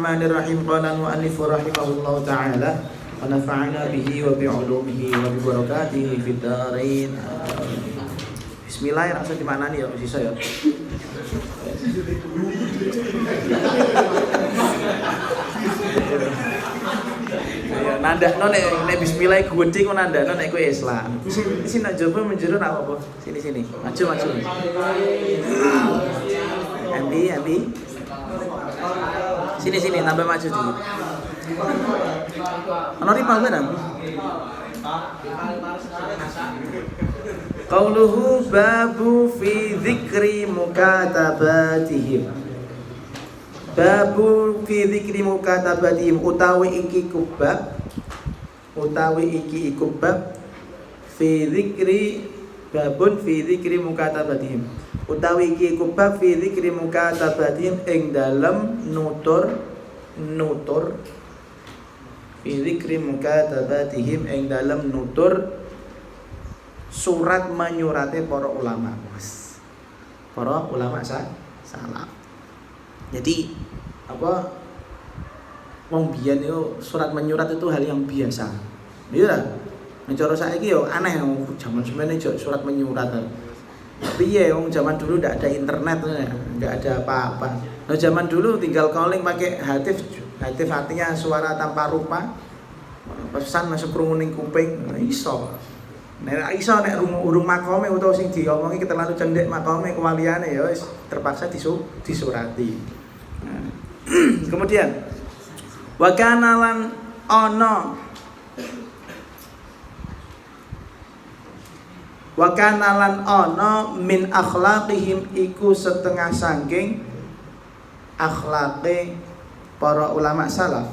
Bismillahirrahmanirrahim. Qala al-mu'allif rahimahullahu ta'ala wa nafa'ana bihi wa bi'ulumihi wa bi barakatihi fid dharain. Bismillah, rasa di mana nih ya sisa ya. Nandakno nek bismillah gunting kok nandakno nek kowe Islam. Sini nak coba menjero apa? Sini. Maju. Ambi. Sini tambah maju dulu. Ono rival benar. Qauluhu babu fi dzikri mukatabatihim. Babu fi dzikri mukatabatihim utawi iki kubab fi dzikri babun fi dzikri mukatabatihim. Utawi iki kubab fi dzikri mukatabatihim ing dalem nutur fi dzikri mukatabatihim ing dalem nutur surat menyurate para ulama. Para ulama salaf. Jadi apa wong biyen yo surat menyurat itu hal yang biasa. Iya ta? Nek cara saiki yo aneh zaman semene surat menyurat. Tapi ya wong zaman dulu ndak ada internet, nggak ada apa-apa. Nah zaman dulu tinggal calling pakai hatif artinya suara tanpa rupa. Pesan masuk krunguning kuping, iso. Nek iso nek urung makome utawa sing diomongi terlalu cendek makome kewaliane ya wis terpaksa disurati. Nah. Kemudian wa kana lan ana wa kana lan ana min akhlaqihim iku setengah saking akhlaqe para ulama salaf.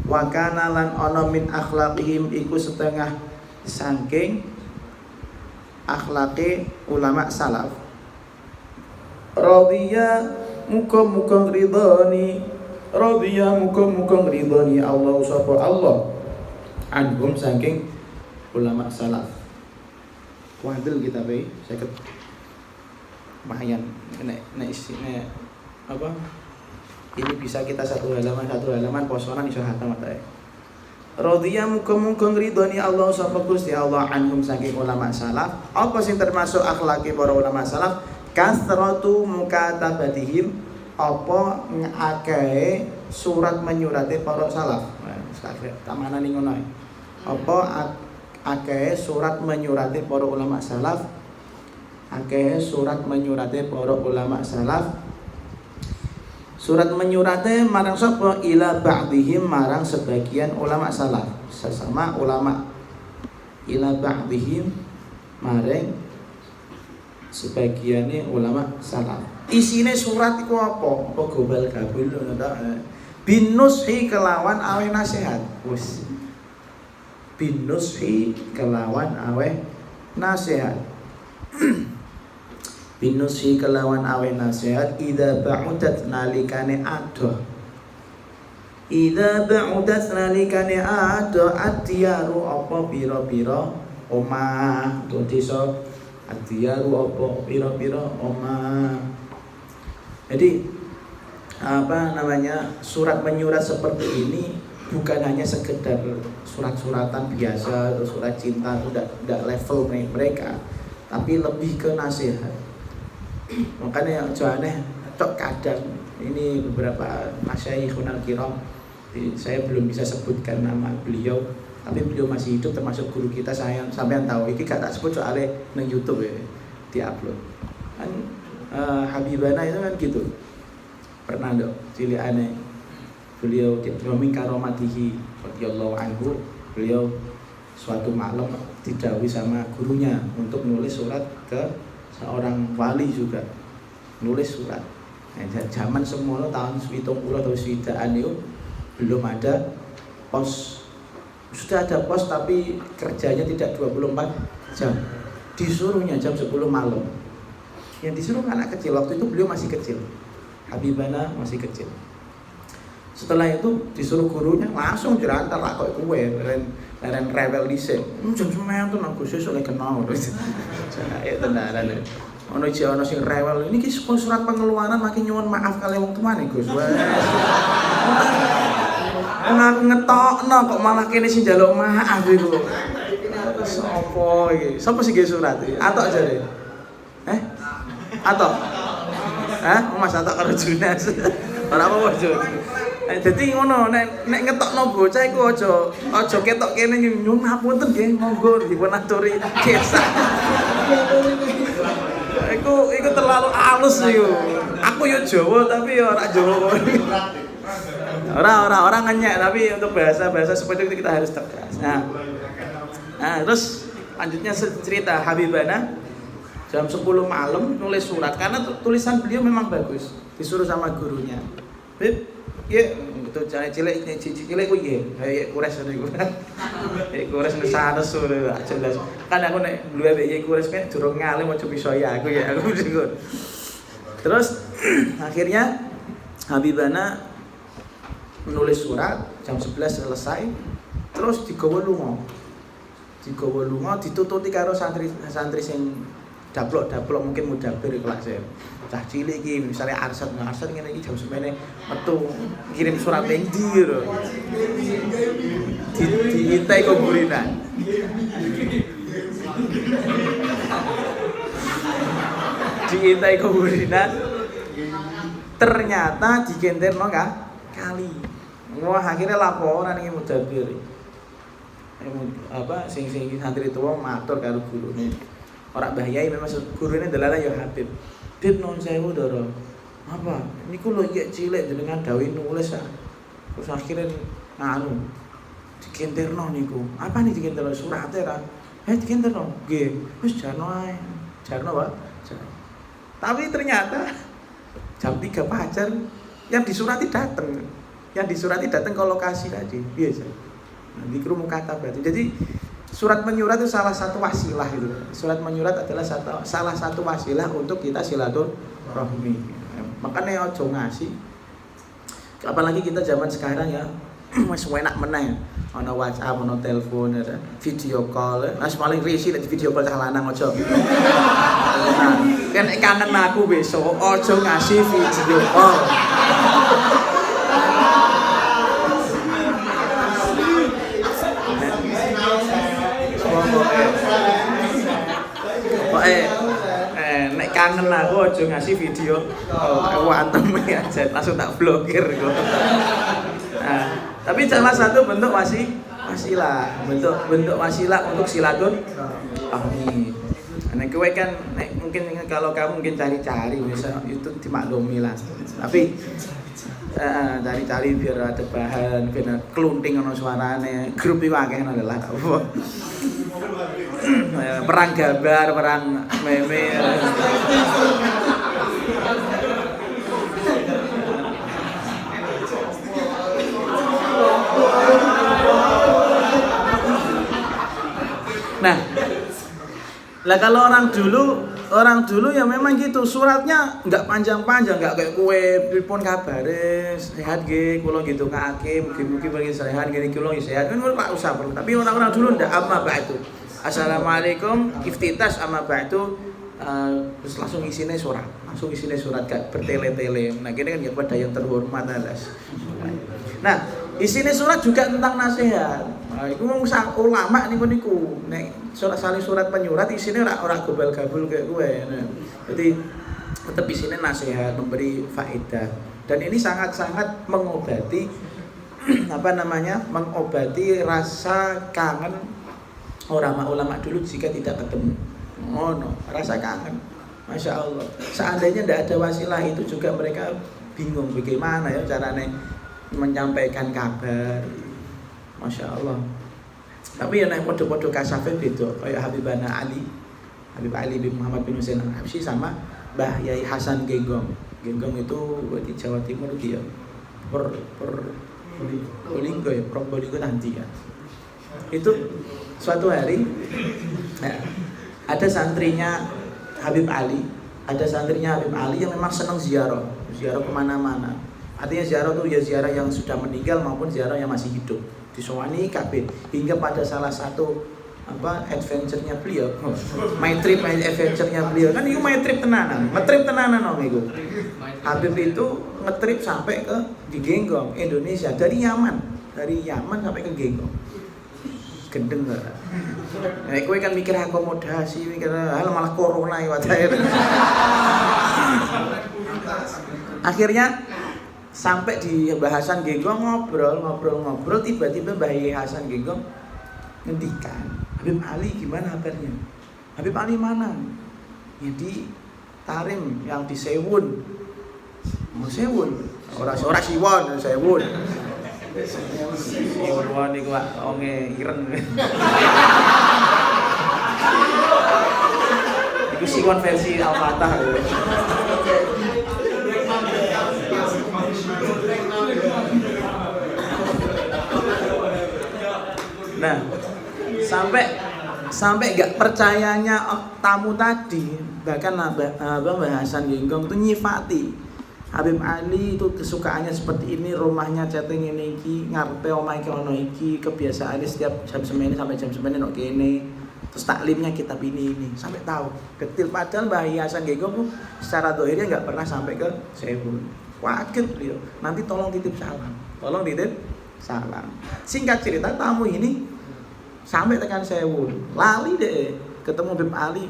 Wa kana lan ana min akhlaqihim iku setengah saking akhlaqe ulama salaf. Radiya muga-muga ridhani Allah sapa Allah anhum saking ulama salaf. Kuandel kita be, saya lumayan nek apa? Ini bisa kita satu halaman posonan iso hatam ta. Radhiya muga-muga ngridoni Allah sapa Gusti Allah anhum saking ulama salaf. Apa sing termasuk akhlake para ulama salaf? Kasratu mukatabatihim, apa ngakeh surat menyurate para salaf. Nah, tamana ning ngono. Apa akeh surat menyurati para ulama salaf. Surat menyurati marang sapa? Ila ba'dihim, marang sebagian ulama salaf, sesama ulama. Ila ba'dihim, marang sebagiane ulama salaf. Isine surat iku apa? Apa gobal gabul ngono ta? Binushi kelawan awe nasihat. Wis binushi kelawan awe nasihat. Binushi kelawan awe nasihat idza ba'udat nalikane adoh. Idza ba'udat nalikane adoh atiyaru apa pira-pira omah to desa. Atiyaru apa pira-pira omah. Jadi surat menyurat seperti ini bukan hanya sekedar surat-suratan biasa atau surat cinta, itu tidak level mereka, tapi lebih ke nasihat. Makanya jangan tok kadang ini beberapa masyayikhun al-kiram, saya belum bisa sebutkan nama beliau, tapi beliau masih hidup, termasuk guru kita. Saya sampean tahu iki gak tak sebut soalnya nang YouTube ya diupload kan. Habibana itu kan gitu, pernah dok cilikane beliau min karomatihi radhiyallahu anhu, beliau suatu malam didhawuhi sama gurunya untuk nulis surat ke seorang wali juga, nulis surat. Nah, zaman semono tahun 70 atau 70-an itu belum ada pos. Sudah ada pos tapi kerjanya tidak 24 jam. Disuruhnya jam 10 malam. Yang disuruh anak kecil, waktu itu beliau masih kecil. Habibana masih kecil. Setelah itu disuruh gurunya langsung jerantar lah kok kowe leren rewel dhisik. Jam semen tuh nang Gusti oleh kenal. Ya tenanan. Ono sing rewel ini ki surat pengeluaran makin nyuwun maaf kali wong tuane Gus. Aku ngetokno kok malah kene sing njaluk maaf iku. Sopo iki? Sopo sing nggih surat iki? Atok jare. Atok. Mas Atok karo Junas. Ora apa-apa, Jun. Dadi ngono, nek ngetokno bocah iku aja ketok kene nyun ngapunten nggih, monggo dipun aturi gesah. Iku terlalu halus iku. Aku yo Jawa tapi yo ora Jawa. Orang ngenyek, tapi untuk bahasa seperti itu kita harus tegas. Nah, terus lanjutnya cerita Habibana jam 10 malam nulis surat karena tulisan beliau memang bagus. Disuruh sama gurunya. Bib, ya itu cilik ku ya, kayak kures niku. Kayak kures nesanes ora jelas. Kan aku nek luwe iki kures kan durung ngalim aja bisa ya aku bingung. Terus akhirnya Habibana menulis surat jam 11 selesai terus digawa lunga ditututi karo santri sing daplok mungkin mudabir kelas cah cilik iki misale Arsad ngene iki jam semene metu kirim surat ning ndi lho diintai kuburinan ternyata digenterno kali. Wah akhirnya laporan iki mudabir. Sing santri tuwa matur karo gurune. Ora bahayai memang gurune delala ya Habib. Bib non sewu Doro. Apa? Niku lho iki cilik jenengan dawuh nulis Terus akhirnya digenterno niku. Apa nih digenterno surate ra? Digenterno. Nggih, wis jarno ae. Jarno, Pak. Tapi ternyata jam 3 pajar yang disurati datang ke lokasi tadi biasa. Di rumah kata berarti. Jadi surat menyurat itu salah satu wasilah gitu. Surat menyurat adalah salah satu wasilah untuk kita silaturahmi. Makanya ojo ngasih. Apalagi kita zaman sekarang ya, wis enak meneh. Ana WhatsApp, ana telepon, ada video call. Nah, paling risih nek video call cah lanang ojo. Nah, kan kangen aku besok ojo ngasih video call. Nek kangen aku aja ngasih video aku antem aja langsung tak blokir kok. Nah, tapi salah satu bentuk wasilah, bentuk wasilah untuk silaturahmi. Nek kowe kan mungkin kalau kamu mungkin cari-cari bisa itu dimaklumi lah. Tapi cari-cari biar ada bahan, biar kelunting ono suarane, grup iki akeh adalah apa. Perang gambar, perang meme. Nah, lah kalau orang dulu ya memang gitu, suratnya nggak panjang-panjang, nggak kayak kue pripun kabare, sehat nggih, kula gitu ngake, mugi-mugi bagi sehat gini kula sehat, kan ora usah perlu. Tapi orang-orang dulu ndak apa itu. Assalamualaikum, iftitas amma ba'du, terus langsung isinya surat gak bertele-tele. Nah kini kan ya pada yang terhormat alas. Nah isinya surat juga tentang nasihat. Nah, itu ulama niku. Nek surat penyurat isinya orang gobal-gabul kayak gue. Nah, jadi tetap isinya nasihat, memberi faedah. Dan ini sangat-sangat mengobati mengobati rasa kangen ulama dulu jika tidak ketemu. Rasa kangen. Masya Allah. Seandainya tidak ada wasilah itu juga mereka bingung bagaimana ya caranya menyampaikan kabar. Masya Allah. Tapi yang podo-podo kasafe beda. Kayak Habib Ali bin Muhammad bin Husain Al-Habsyi sama Mbah Yai Hasan Genggong. Genggong itu di Jawa Timur dia. Probolinggo nanti ya. Itu suatu hari ada santrinya Habib Ali yang memang senang ziarah kemana-mana. Artinya ziarah itu ya ziarah yang sudah meninggal maupun ziarah yang masih hidup. Disowani kabeh hingga pada salah satu adventure-nya beliau. My trip adventure-nya beliau. Kan itu my trip tenanan. Ngetrip tenanan itu. Habib itu ngetrip sampai ke di Genggong, Indonesia dari Yaman. dari Yaman sampai ke Genggong. Gendeng gak? Nah, kowe kan mikir akomodasi, mikir hal malah corona ya wae. Akhirnya sampai di bahasan Genggong ngobrol, tiba-tiba Mbah Hasan Genggong ngendikan, Habib Ali gimana kabarnya? Habib Ali mana? Ya di Tarim yang di Sewun. Oh Sewun, ora Siwon, Sewun. Siwon niku wonge ireng. Iku Siwon versi Al-Fatah. Nah, sampai nggak percayanya tamu tadi, bahkan Mbah Hasan Genggong itu nyifati Habib Ali itu kesukaannya seperti ini, rumahnya chatting ini iki, ngarepe omahe iki ono iki, kebiasaannya setiap jam semene sampai jam semene ono kene. Terus taklimnya kitab ini sampai tahu. Detil padahal Mbah Hasan Genggong tuh secara dohirnya nggak pernah sampai ke Sewun. Kaget beliau. Nanti tolong titip salam. Singkat cerita tamu ini sampai tekan Sewun, lali deh ketemu Habib Ali,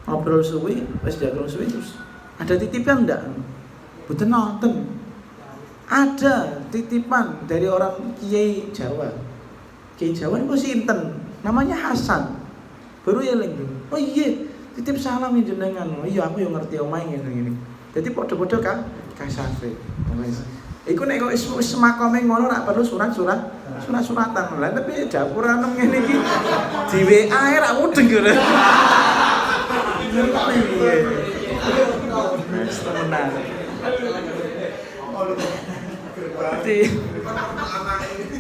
ngobrol suwi, wis jago suwi terus ada titipan ndak? Betul nonton. Ada titipan dari orang Kiai Jawa. Kiai Jawa itu sinten? Namanya Hasan. Baru eling. Oh iya, titip salam jenengan. Oh iya aku yo ngerti omahe ngene. Jadi padha-padha kasafe. Wis. Iku nek kok wis makome ngono ora perlu surat-suratan. Lah tapi dapuranem ngene iki di WA ra mudeng yo. Tenan. Jadi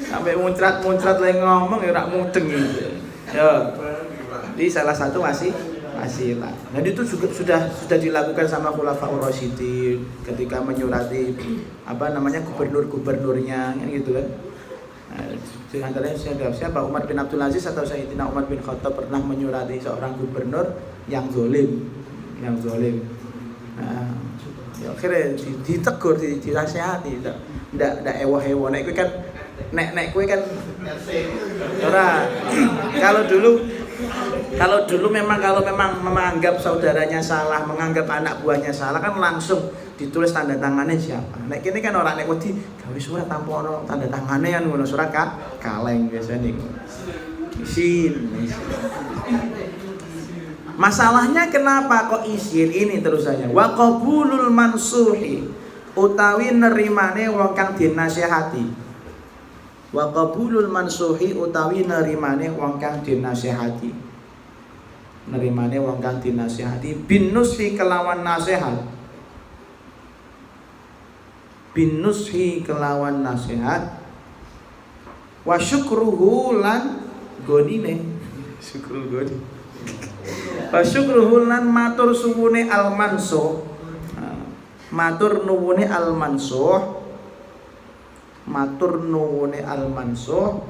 sampai muncrat lagi ngomong ya rak mudeng gitu. Ya. Jadi salah satu wasilah. Dan itu juga sudah dilakukan sama Khulafaur Rasyidin ketika menyurati gubernur-gubernurnya kan gitu kan. Nah, antaranya siapa Umar bin Abdul Aziz atau Sayyidina Umar bin Khattab pernah menyurati seorang gubernur yang zalim. Nah, ya akhirnya ditegur, dinasihati, ndak ewo-ewo. Nek kowe kan ora. Kalau dulu memang menganggap saudaranya salah, menganggap anak buahnya salah kan langsung ditulis tanda tangannya siapa. Nek kene kan ora nek wedi gawe surat tanpa ono tanda tangane kan ngono surat kaleng biasanya ngono. Isin. Masalahnya kenapa kok isin ini terusannya? Wa qabulul mansuhi utawi nerimane wong kang dinasihati. Wa qabulul mansuhi utawi nerimane wong kang dinasihati. Nerimane wong kang dinasihati bin nushi kelawan nasihat. Bin nushi kelawan nasihat. Wa syukruhu lan godine. Syukrul godi. Wa syukruhu lan matur suwune al-mansuh. Matur nuwune al-mansuh. Matur nuwune al-mansuh.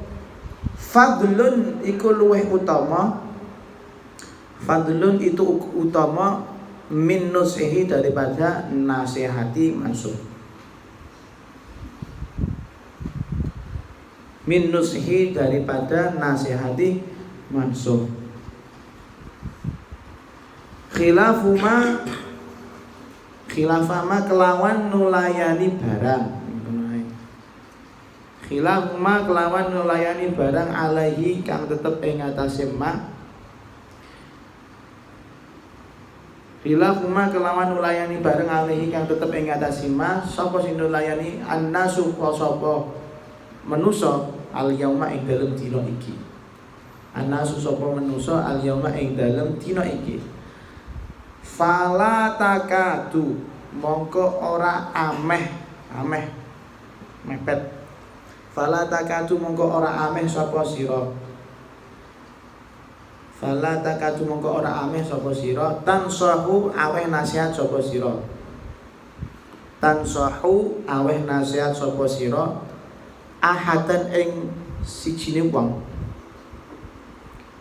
Fadlun iku luweh utama. Fadlun itu utama min nusihi daripada nasihati mansuh. Min nusihi daripada nasihati mansuh. Khilafuma kelawan nulayani barang. Khilafuma kelawan nulayani barang alaihi kang tetep ing atase ma. Khilafuma kelawan nulayani barang alaihi kang tetep ing atase ma. Sapa sing nulayani annasu sapa manusa al yauma ing dalem dina iki. Annasu sapa manusa al yauma ing dalem dina iki. Fala takadu mongko ora mepet. Fala takadu mongko ora ameh sapa sira. Fala takadu mongko ora ameh sapa sira. Tansahu aweh nasihat sapa sira. Tansahu aweh nasihat sapa sira. Ahadan ing sijine wong.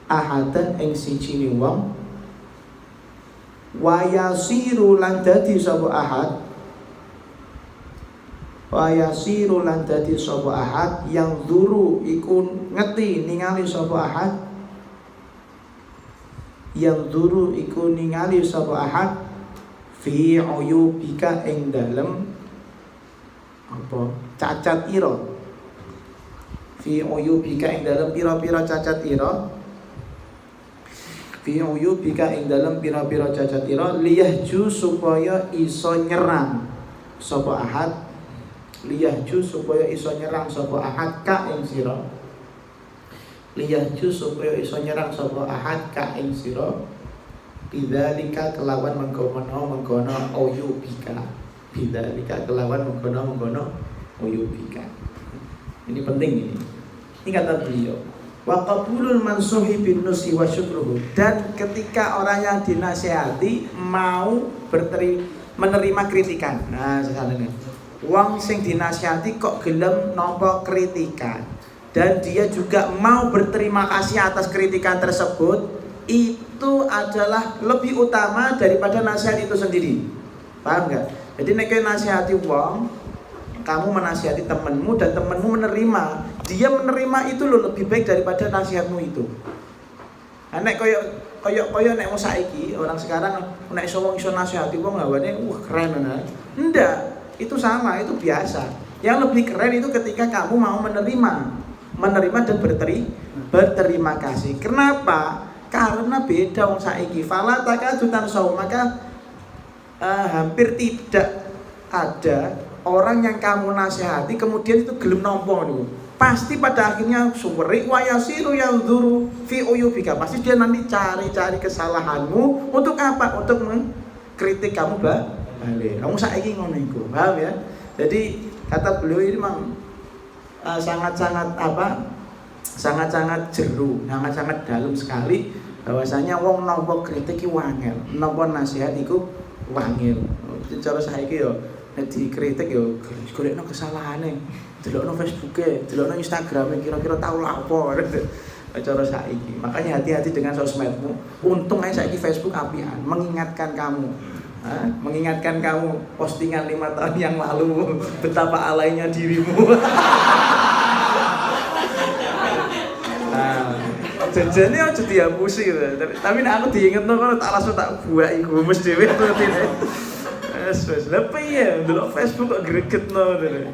Ahadan ing sijine wong. Wa yasiru lan dadi sapa ahad wa yasiru lan dadi sapa ahad yang duru iku ngeti ningali sapa ahad yang duru iku ningali sapa ahad fi uyubika ing dalem apa cacat ira fi uyubika ing dalem pira-pira cacat ira fi uyubika ing dalem pira-pira cacat ira liyahju supaya iso nyerang sapa ahad liyahju supaya iso nyerang sapa ahad ka ing sira liyahju supaya iso nyerang sapa ahad ka ing sira bidzalika kelawan mengkono uyubika bidzalika kelawan mengkono uyubika. Ini penting ini kata beliau wa qabulul mansuhi bin nusi wa syukruhu, dan ketika orang yang dinasihati mau menerima kritikan. Nah sesalahnya wong sing dinasihati kok gelem nampa kritikan dan dia juga mau berterima kasih atas kritikan tersebut, itu adalah lebih utama daripada nasihat itu sendiri. Paham nggak? Jadi nek nasihati wong, kamu menasihati temenmu dan temenmu menerima, dia menerima itu loh lebih baik daripada nasihatmu itu. Nek koyo nek mau saiki orang sekarang nek iso wong iso nasihati wong gawane wah keren nah. Ndak. Itu sama, itu biasa. Yang lebih keren itu ketika kamu mau menerima dan berterima kasih. Kenapa? Karena beda wong saiki. Fala takadutan saum, maka hampir tidak ada orang yang kamu nasihati kemudian itu gelem nampa niku. Pasti pada akhirnya suweri wa yasiru yanzuru fi uyubika. Pasti dia nanti cari-cari kesalahanmu untuk apa? Untuk mengkritik kamu balik. Kamu saiki ngono iku, paham ya? Jadi kata beliau ini memang sangat-sangat jeru, sangat-sangat dalam sekali bahwasanya wong nampa kritik iki wangel, nampa nasihat iku wangel. Cara saiki yo nek dikritik yo golekno kesalahane, delokno Facebooke, delokno Instagrame kira-kira tau lha apa. Cara saiki. Makanya hati-hati dengan sosmedmu. Untung aja saiki Facebook apian, mengingatkan kamu postingan 5 tahun yang lalu betapa alainya dirimu. Janjane aja dihapusi gitu. Tapi nek aku diingetno kono tak langsung tak buaki gumes dhewe rutine. Wes lha piye ndelok Facebook kok gregetno ngono.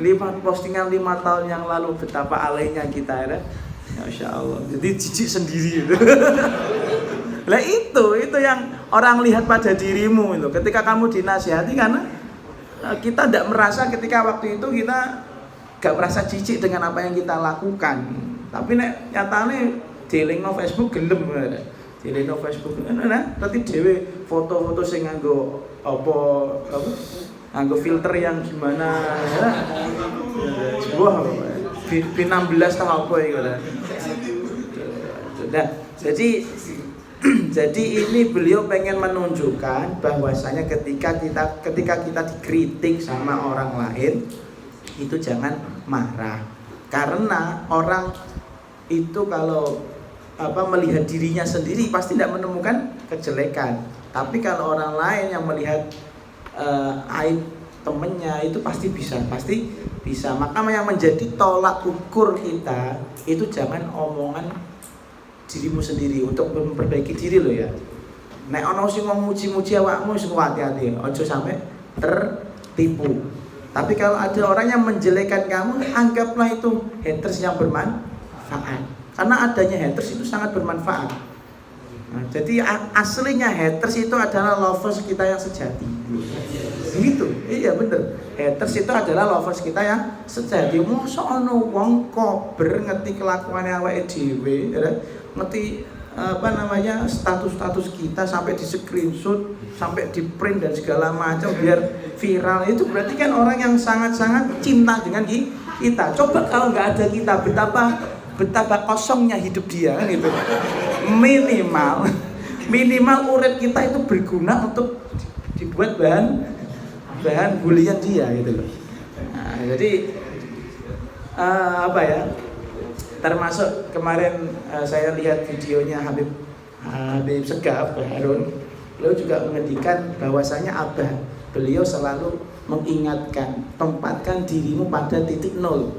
5 postingan 5 tahun yang lalu betapa alainya kita ya. Masya Allah. Jadi jijik sendiri gitu. Lah itu yang orang lihat pada dirimu itu. Ketika kamu dinasihati karena kita tidak merasa ketika waktu itu kita gak merasa jijik dengan apa yang kita lakukan. Tapi nek nyatane delingno Facebook gelem. Delingno Facebook nah, berarti dhewe foto-foto sing nganggo apa nganggo filter yang gimana ya. Sebuah P16 tau apa iku lah. Nah, jadi ini beliau pengen menunjukkan bahwasanya ketika kita dikritik sama orang lain itu jangan marah, karena orang itu kalau melihat dirinya sendiri pasti tidak menemukan kejelekan, tapi kalau orang lain yang melihat aib temennya itu pasti bisa. Maka yang menjadi tolak ukur kita itu jangan omongan dirimu sendiri untuk memperbaiki diri lo ya. Nek ono sing muji-muji awakmu wis hati-hati, aja sampai tertipu. Tapi kalau ada orang yang menjelekkan kamu, anggaplah itu haters yang bermanfaat. Karena adanya haters itu sangat bermanfaat. Nah, jadi aslinya haters itu adalah lovers kita yang sejati. Gitu. Iya bener. Haters itu adalah lovers kita yang sejati. Mosok ono wong kober ngerti kelakuane awake dhewe, ya. Ngerti status-status kita sampai di screenshot, sampai di print dan segala macam biar viral. Itu berarti kan orang yang sangat-sangat cinta dengan kita. Coba kalau nggak ada kita, betapa kosongnya hidup dia kan gitu. Minimal urip kita itu berguna untuk dibuat bahan bulian dia gitu loh. Nah, jadi termasuk kemarin saya lihat videonya Habib Segaf Harun, beliau juga mengendikan bahwasanya abah beliau selalu mengingatkan, tempatkan dirimu pada titik nol.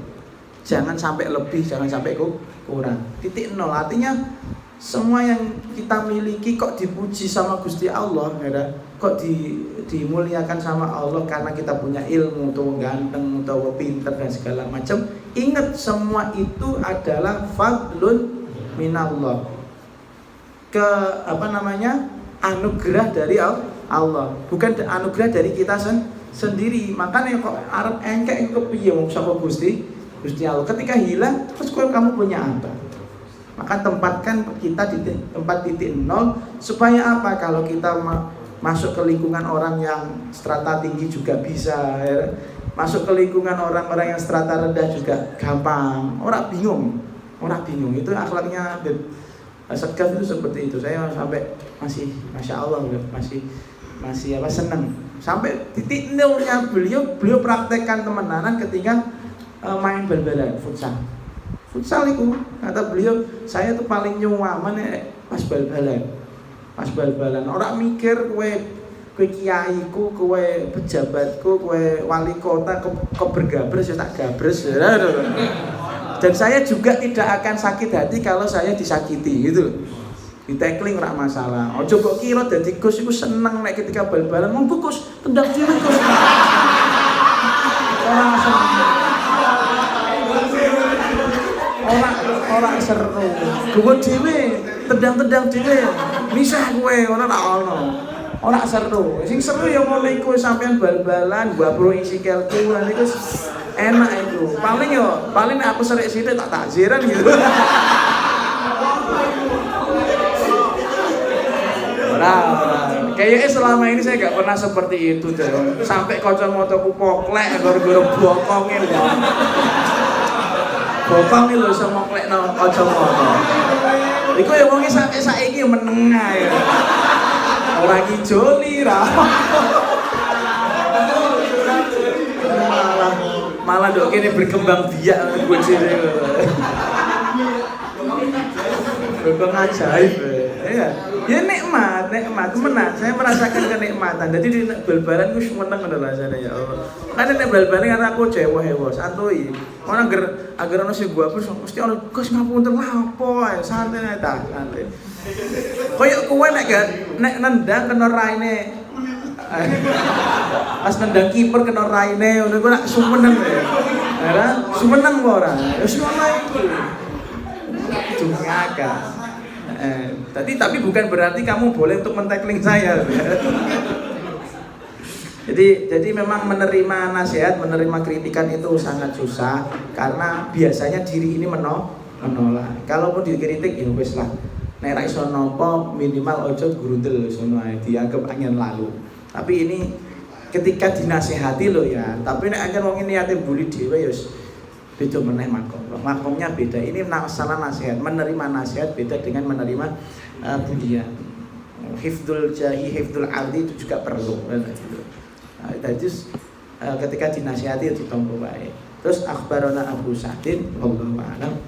Jangan sampai lebih, jangan sampai kurang. Titik nol artinya semua yang kita miliki kok dipuji sama Gusti Allah, ya, kok dimuliakan sama Allah karena kita punya ilmu, atau ganteng, atau pinter dan segala macam. Ingat semua itu adalah fadlun minallah. Anugerah dari Allah, bukan anugerah dari kita sendiri. Makanya kok arep engkek iku piye wong sapa Gusti Allah. Ketika hilang, terus kamu punya apa? Maka tempatkan kita di tempat titik nol. Supaya apa? Kalau kita masuk ke lingkungan orang yang strata tinggi juga bisa, ya. Masuk ke lingkungan orang-orang yang strata rendah juga gampang. Orang bingung. Itu akhlaknya Sekaf itu seperti itu. Saya sampai masih Masya Allah, masih senang. Sampai titik nolnya beliau praktekkan temenanan ketika main bal-balan futsal itu. Kata beliau, saya tuh paling nyaman pas bal-balan. Orang mikir kowe kiaiku, kowe pejabatku, kowe wali kota, kok bergabres ya tak gabres. Dan saya juga tidak akan sakit hati kalau saya disakiti gitu. Di tackling ora masalah. Ojo kok kira dadi Gus iku seneng nek ketika bal-balan mung Gus tendang dhewe Gus. Orang seru. Gue dhewe tendang dhewe. Misah kowe ora tak ono. Ora seru. Sing seru ya ngono iku sampean bal-balan, mbabro isi kelku lan iku enak itu. Paling aku serik sithik tak takziran gitu. Kayaknya selama ini saya gak pernah seperti itu deh. Sampai kacamataku poklek gara-gara bokongin ya. Bokong iki lho iso moklekno kacamata. Iku ya wong sampe saiki menengah ya. Ora kijoli ra. Malah dok kene berkembang biak bojone. Berkembang ajaib. Ya nikmat temenan. Saya merasakan kenikmatan. Jadi di bal-balan ku seneng ngono rasane ya Allah. Kan nek bal-balan karena aku jewo-hewo, santuy. Ono agar ono sing gua mesti ono Gus ngapunten lah apa ae santai ta, santai. Koyok kowe nek nendang kena raine. Pas nendang kiper kena raine ngono ku nak sumeneng ya. Ora, sumeneng ora. Wis ngono iku. Cungaka. Tapi bukan berarti kamu boleh untuk men-tackling saya. Jadi memang menerima nasihat, menerima kritikan itu sangat susah karena biasanya diri ini menolak. Kalaupun dikritik ya wis lah. Nek ra iso napa minimal ojo grudel sono ae dianggap angin lalu. Tapi ini ketika dinasihati loh ya. Tapi nek anjen wong niate bully dhewe ya beda meneh makomnya beda. Ini masalah nasihat, menerima nasihat beda dengan menerima bulian. Hifdzul jahi, hifdzul ardi itu juga perlu. Jadi ketika dinasihati ditompo baik. Terus akhbarana Abu Sa'din wallahu a'lam.